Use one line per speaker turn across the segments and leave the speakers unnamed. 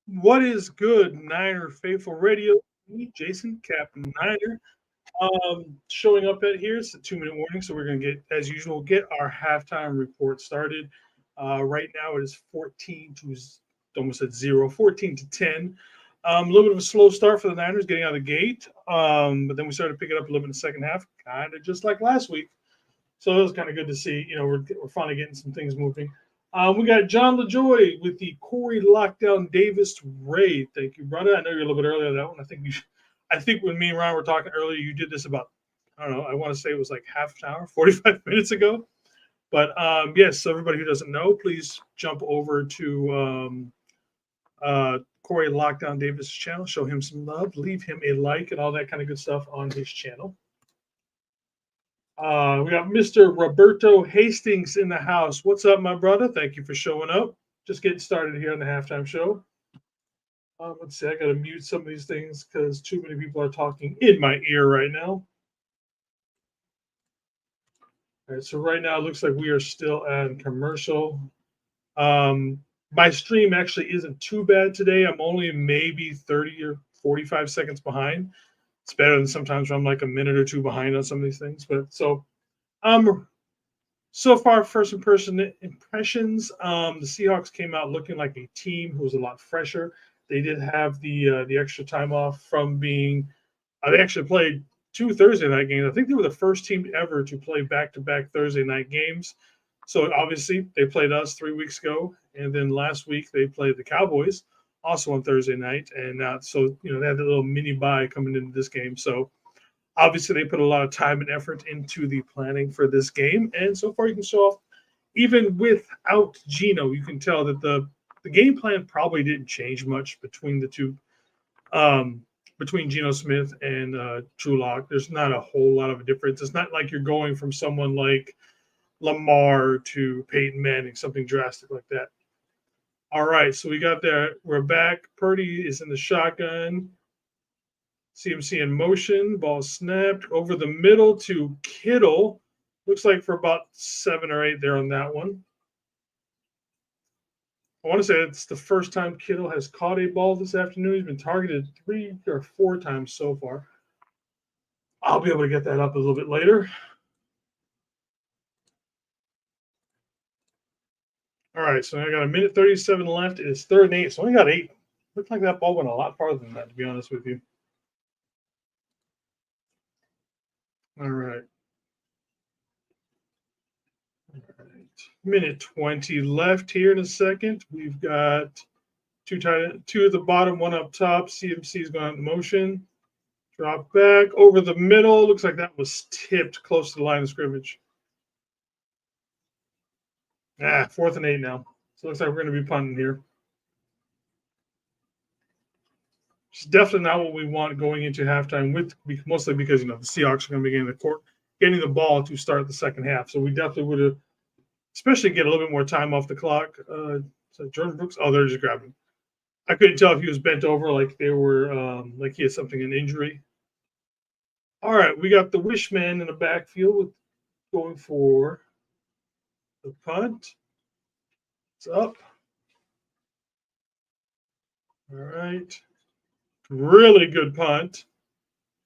What is good, Niner Faithful Radio? Me, Jason, Capt Niner, showing up at here. It's a 2 minute warning, so we're going to get, as usual, get our halftime report started. Right now, it is 14 to almost at 0, 14 to 10. A little bit of a slow start for the Niners getting out of the gate, but then we started picking up a little bit in the second half, kind of just like last week. So it was kind of good to see. We're finally getting some things moving. We got John LaJoy with the Corey Lockdown Davis raid. Thank you, brother. I know you're a little bit early on that one. I think when me and Ryan were talking earlier, you did this about, I don't know, I want to say it was like half an hour, 45 minutes ago. But yes, so everybody who doesn't know, please jump over to Corey Lockdown Davis' channel, show him some love, leave him a like, and all that kind of good stuff on his channel. We got Mr. Roberto Hastings in the house. What's up, my brother? Thank you for showing up. Just getting started here on the halftime show. Let's see, I got to mute some of these things because too many people are talking in my ear right now. All right, so right now it looks like we are still at commercial. My stream actually isn't too bad today. I'm only maybe 30 or 45 seconds behind. It's better than sometimes where I'm like a minute or two behind on some of these things. But so far, first impressions, the Seahawks came out looking like a team who was a lot fresher. They did have the extra time off from being. They actually played 2 Thursday night games. I think they were the first team ever to play back-to-back Thursday night games. So obviously they played us 3 weeks ago, and then last week they played the Cowboys also on Thursday night, and so they had a little mini bye coming into this game. So obviously they put a lot of time and effort into the planning for this game, and so far you can show off. Even without Geno, you can tell that the game plan probably didn't change much between the two. Between Geno Smith and True Lock, there's not a whole lot of a difference. It's not like you're going from someone like Lamar to Peyton Manning, something drastic like that. All right, so we got there. We're back. Purdy is in the shotgun. CMC in motion. Ball snapped over the middle to Kittle. Looks like for about 7 or 8 there on that one. I want to say it's the first time Kittle has caught a ball this afternoon. He's been targeted 3 or 4 times so far. I'll be able to get that up a little bit later. All right, so I got a minute 37 left. It is 3rd and 8. So only got 8. Looks like that ball went a lot farther than that, to be honest with you. All right. Minute 20 left here in a second. We've got two at the bottom, one up top. CMC is going in motion. Drop back over the middle. Looks like that was tipped close to the line of scrimmage. 4th and 8 now. So it looks like we're going to be punting here. It's definitely not what we want going into halftime, mostly because the Seahawks are going to be getting the ball to start the second half. So we definitely would have, especially get a little bit more time off the clock. So Jordan Brooks, they're just grabbing. I couldn't tell if he was bent over, like they were, like he had an injury. All right, we got the Wishman in the backfield going for the punt. It's up. All right. Really good punt.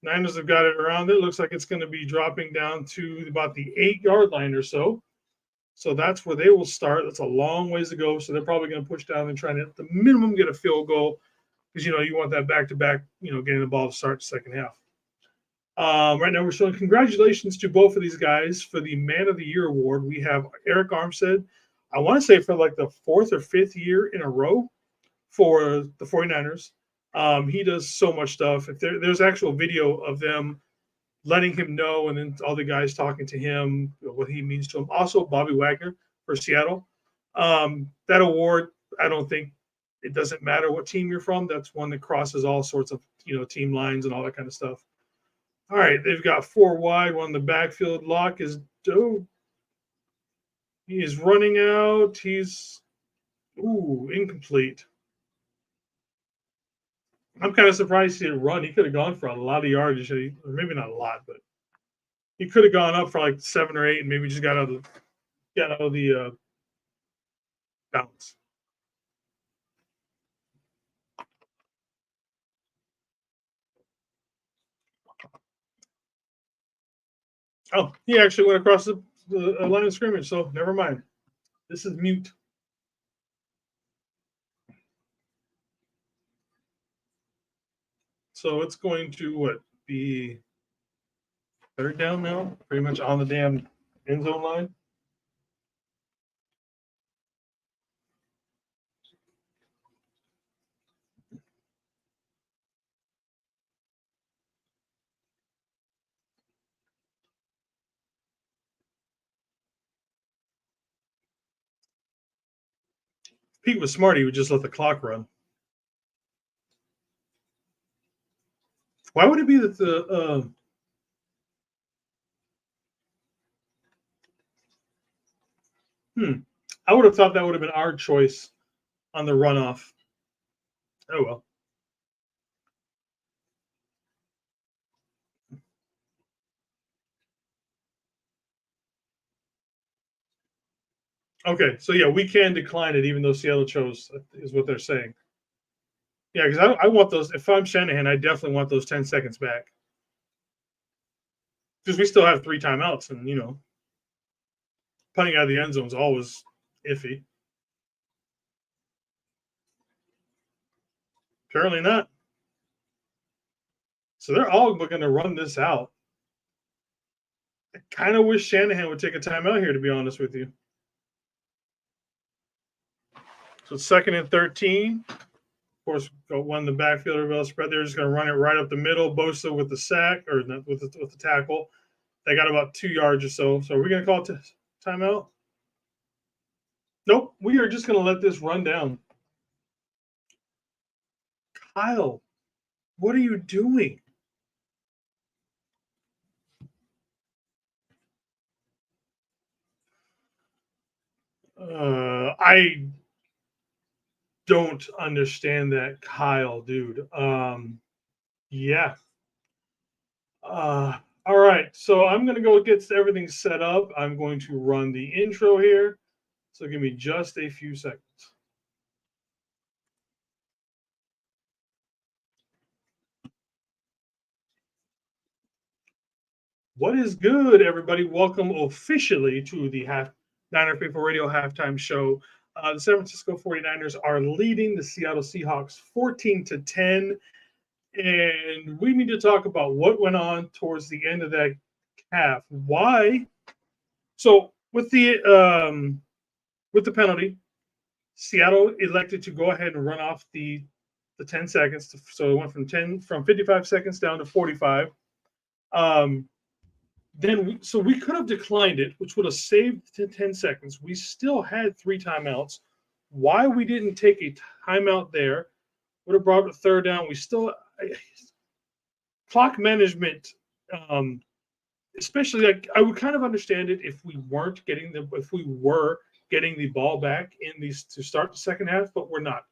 Niners have got it around it. Looks like it's going to be dropping down to about the 8-yard line or so. So that's where they will start. That's a long ways to go. So they're probably going to push down and try to, at the minimum, get a field goal because, you want that back-to-back, getting the ball to start the second half. Right now we're showing congratulations to both of these guys for the Man of the Year award. We have Eric Armstead, I want to say for like the 4th or 5th year in a row for the 49ers. He does so much stuff. If there's actual video of them letting him know, and then all the guys talking to him, what he means to him. Also, Bobby Wagner for Seattle. That award, I don't think it doesn't matter what team you're from. That's one that crosses all sorts of team lines and all that kind of stuff. All right, they've got 4 wide, one in the backfield. Lock is dope. He is running out. He's incomplete. I'm kind of surprised he didn't run. He could have gone for a lot of yardage, or maybe not a lot, but he could have gone up for like 7 or 8, and maybe just got out of the bounce. Oh, he actually went across the line of scrimmage, so never mind. This is mute. So it's going to be third down now, pretty much on the damn end zone line. Pete was smart. He would just let the clock run. Why would it be that the I would have thought that would have been our choice on the runoff. Oh well. Okay, so yeah, we can decline it even though Seattle chose, is what they're saying. Yeah, because I want those. If I'm Shanahan, I definitely want those 10 seconds back. Because we still have 3 timeouts, and punting out of the end zone is always iffy. Apparently not. So they're all going to run this out. I kind of wish Shanahan would take a timeout here, to be honest with you. So it's 2nd and 13. Of course, when the backfield rebel spread, they're just going to run it right up the middle. Bosa with the sack, or with the tackle. They got about 2 yards or so. So are we going to call it timeout? Nope. We are just going to let this run down. Kyle, what are you doing? I don't understand that, Kyle, dude. Yeah. All right. So I'm going to go get everything set up. I'm going to run the intro here. So give me just a few seconds. What is good, everybody? Welcome officially to the Niner People Radio halftime show. The San Francisco 49ers are leading the Seattle Seahawks 14-10. And we need to talk about what went on towards the end of that half. Why? So with the penalty, Seattle elected to go ahead and run off the 10 seconds. So it went from 55 seconds down to 45. So we could have declined it, which would have saved 10 seconds. We still had 3 timeouts. Why we didn't take a timeout there would have brought a third down. We still clock management, especially I would kind of understand it if we were getting the ball back in these to start the second half, but we're not.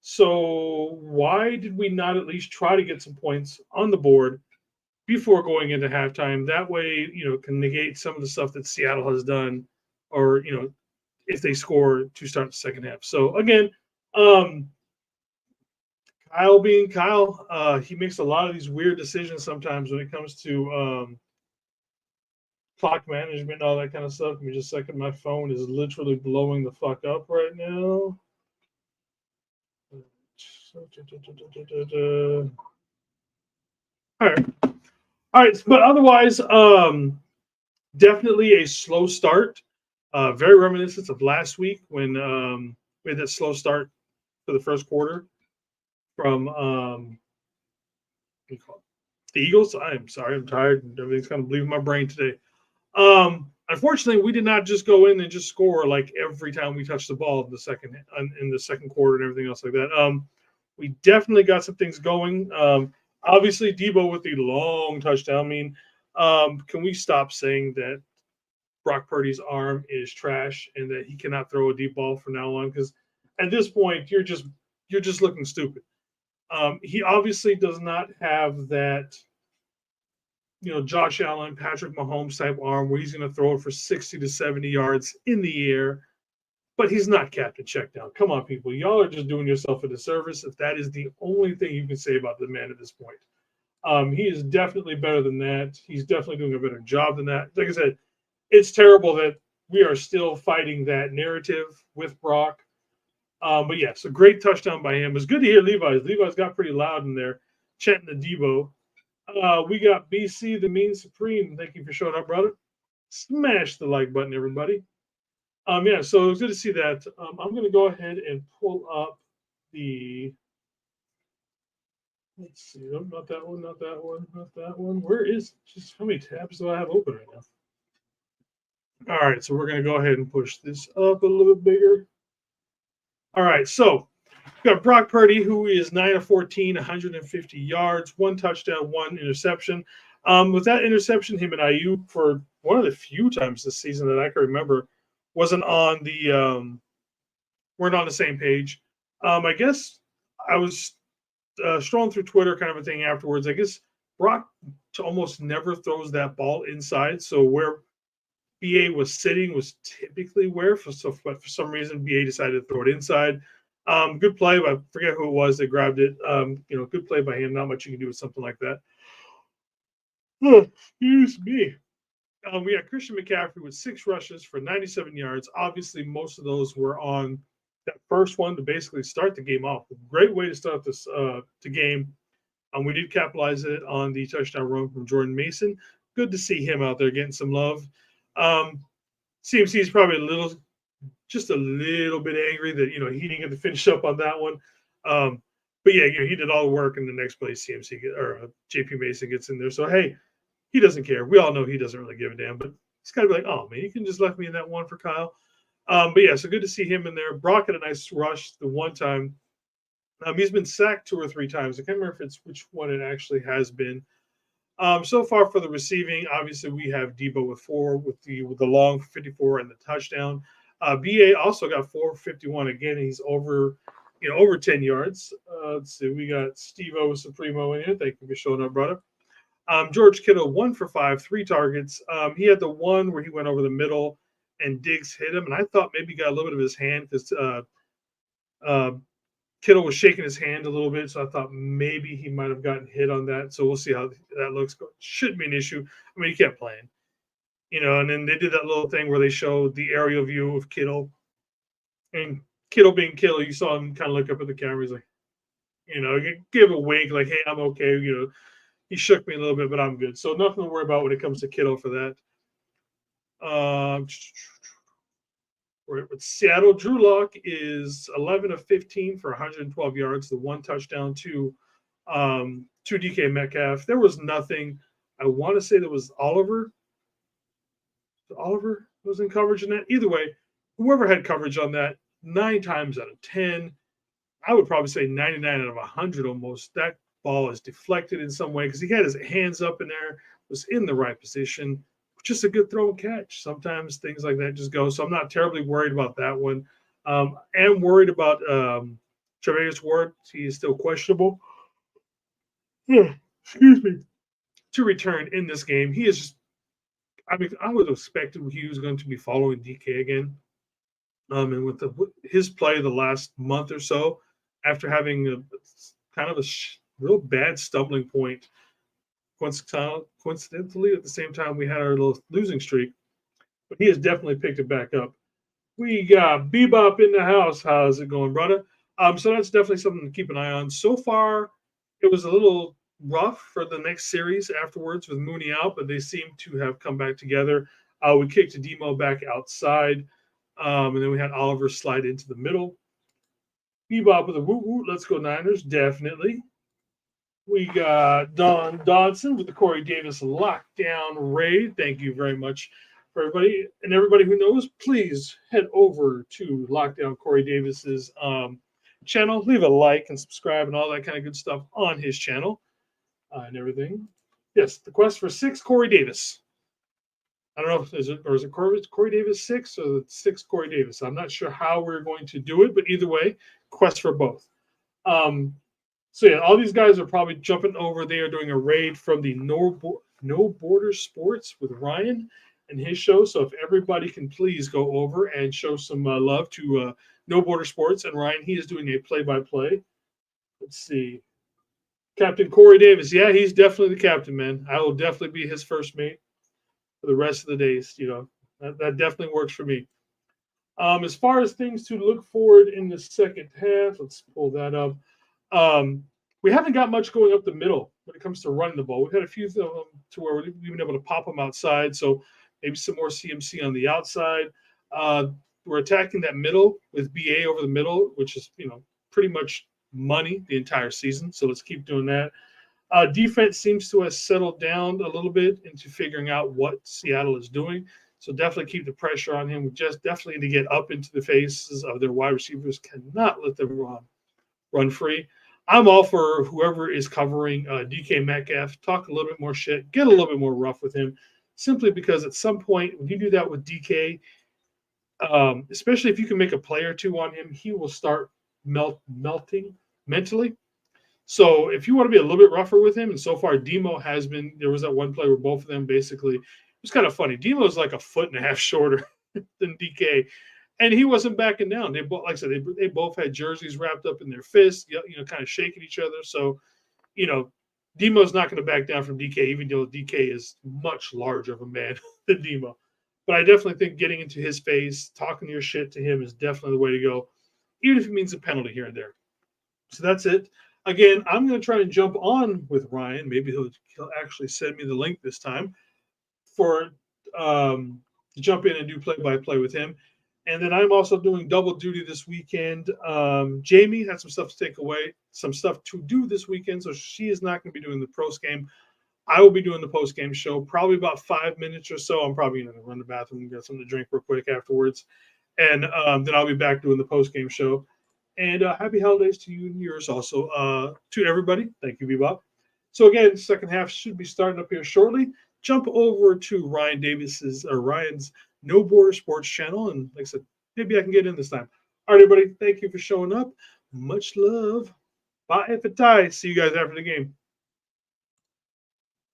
So why did we not at least try to get some points on the board before going into halftime? That way, can negate some of the stuff that Seattle has done, or if they score to start the second half. So again, Kyle being Kyle, he makes a lot of these weird decisions sometimes when it comes to clock management and all that kind of stuff. Give me just a second. My phone is literally blowing the fuck up right now. All right. But otherwise, definitely a slow start. Very reminiscent of last week when we had that slow start for the first quarter from the Eagles. I'm sorry, I'm tired. Everything's kind of leaving my brain today. Unfortunately, we did not just go in and just score like every time we touched the ball in the second quarter and everything else like that. We definitely got some things going. Obviously, Debo with the long touchdown. I mean, can we stop saying that Brock Purdy's arm is trash and that he cannot throw a deep ball from now on? Because at this point, you're just looking stupid. He obviously does not have that, Josh Allen, Patrick Mahomes type arm where he's going to throw it for 60 to 70 yards in the air. But he's not Captain Checkdown. Come on, people. Y'all are just doing yourself a disservice if that is the only thing you can say about the man at this point. He is definitely better than that. He's definitely doing a better job than that. Like I said, it's terrible that we are still fighting that narrative with Brock. But yes, a great touchdown by him. It was good to hear Levi's. Levi's got pretty loud in there, chanting the Debo. We got BC, the Mean Supreme. Thank you for showing up, brother. Smash the like button, everybody. Yeah, so it was good to see that. I'm going to go ahead and pull up the. Let's see. Oh, not that one. Not that one. Not that one. Where is? Just how many tabs do I have open right now? All right, so we're going to go ahead and push this up a little bit bigger. All right, so we got Brock Purdy, who is 9 of 14, 150 yards, 1 touchdown, 1 interception. With that interception, him and Ayuk, for one of the few times this season that I can remember, weren't on the same page. I guess I was strolling through Twitter, kind of a thing afterwards. I guess Brock almost never throws that ball inside, so where BA was sitting was typically where, but for some reason BA decided to throw it inside. Good play, but I forget who it was that grabbed it. Good play by him. Not much you can do with something like that. Oh, excuse me. We had Christian McCaffrey with 6 rushes for 97 yards. Obviously, most of those were on that first one to basically start the game off. Great way to start this the game. We did capitalize it on the touchdown run from Jordan Mason. Good to see him out there getting some love. CMC is probably just a little bit angry that he didn't get to finish up on that one. But yeah, he did all the work, and the next play CMC JP Mason gets in there. So hey, he doesn't care. We all know he doesn't really give a damn, but he's got to be like, oh man, you can just left me in that one for Kyle. But yeah, so good to see him in there. Brock had a nice rush the one time. He's been sacked 2 or 3 times. I can't remember if it's which one it actually has been. So far for the receiving, obviously we have Debo with 4 with the long 54 and the touchdown. BA also got 451 again. He's over 10 yards. Let's see, we got Steve-O Supremo in here. Thank you for showing up, brother. George Kittle 1 for 5, 3 targets. He had the one where he went over the middle and Diggs hit him, and I thought maybe he got a little bit of his hand because Kittle was shaking his hand a little bit, so I thought maybe he might have gotten hit on that. So we'll see how that looks. Shouldn't be an issue. I mean, he kept playing, and then they did that little thing where they showed the aerial view of Kittle, and Kittle being Kittle, you saw him kind of look up at the camera. He's like, give a wink, like, hey, I'm okay. He shook me a little bit, but I'm good. So nothing to worry about when it comes to Kittle for that. With Seattle, Drew Lock is 11 of 15 for 112 yards, the 1 touchdown to DK Metcalf. There was nothing. I want to say there was Oliver. Oliver was in coverage in that. Either way, whoever had coverage on that, 9 times out of 10, I would probably say 99 out of 100 almost, that ball is deflected in some way because he had his hands up in there, was in the right position. Just a good throw and catch. Sometimes things like that just go. So I'm not terribly worried about that one. I am worried about Tre'Davious Ward. He is still questionable. Excuse me. To return in this game. He is just, I would have expected he was going to be following DK again. And with his play the last month or so, after having a kind of a real bad stumbling point, coincidentally, at the same time we had our little losing streak, but he has definitely picked it back up. We got Bebop in the house. How's it going, brother? So that's definitely something to keep an eye on. So far, it was a little rough for the next series afterwards with Mooney out, but they seem to have come back together. We kicked Demo back outside, and then we had Oliver slide into the middle. Bebop with a woo woo. Let's go Niners, definitely. We got Don Dodson with the Corey Davis lockdown raid. Thank you very much for everybody. And everybody who knows, please head over to Lockdown Corey Davis's channel. Leave a like and subscribe and all that kind of good stuff on his channel and everything. Yes, the quest for 6 Corey Davis. I don't know if is it Corey Davis 6 or 6 Corey Davis. I'm not sure how we're going to do it, but either way, quest for both. So yeah, all these guys are probably jumping over there doing a raid from the No Border Sports with Ryan and his show. So if everybody can please go over and show some love to No Border Sports and Ryan, he is doing a play-by-play. Let's see. Captain Corey Davis. Yeah, he's definitely the captain, man. I will definitely be his first mate for the rest of the days. That definitely works for me. As far as things to look forward in the second half, let's pull that up. Um, we haven't got much going up the middle when it comes to running the ball. We've had a few of them to where we've been able to pop them outside. So maybe some more CMC on the outside. We're attacking that middle with BA over the middle, which is pretty much money the entire season. So let's keep doing that. Defense seems to have settled down a little bit into figuring out what Seattle is doing. So definitely keep the pressure on him. We just definitely need to get up into the faces of their wide receivers. Cannot let them run free. I'm all for whoever is covering DK Metcalf. Talk a little bit more shit. Get a little bit more rough with him. Simply because at some point, when you do that with DK, especially if you can make a play or two on him, he will start melting mentally. So if you want to be a little bit rougher with him, and so far Demo has been, there was that one play where both of them basically, it was kind of funny. Demo is like a foot and a half shorter than DK, and he wasn't backing down. They both, like I said, they both had jerseys wrapped up in their fists, kind of shaking each other. So, Demo's not going to back down from DK, even though DK is much larger of a man than Demo. But I definitely think getting into his face, talking your shit to him is definitely the way to go, even if it means a penalty here and there. So that's it. Again, I'm going to try and jump on with Ryan. Maybe he'll actually send me the link this time for to jump in and do play-by-play with him. And then I'm also doing double duty this weekend. Jamie had some stuff to take away, some stuff to do this weekend, so she is not going to be doing the post game. I will be doing the post game show, probably about 5 minutes or so. I'm probably going to run to the bathroom and get something to drink real quick afterwards, and then I'll be back doing the post game show. And happy holidays to you and yours also. To everybody, thank you, Bebop. So again, second half should be starting up here shortly. Jump over to Ryan's No Border Sports channel, and like I said, maybe I can get in this time. All right, everybody, thank you for showing up. Much love. Bye, if it ties. See you guys after the game.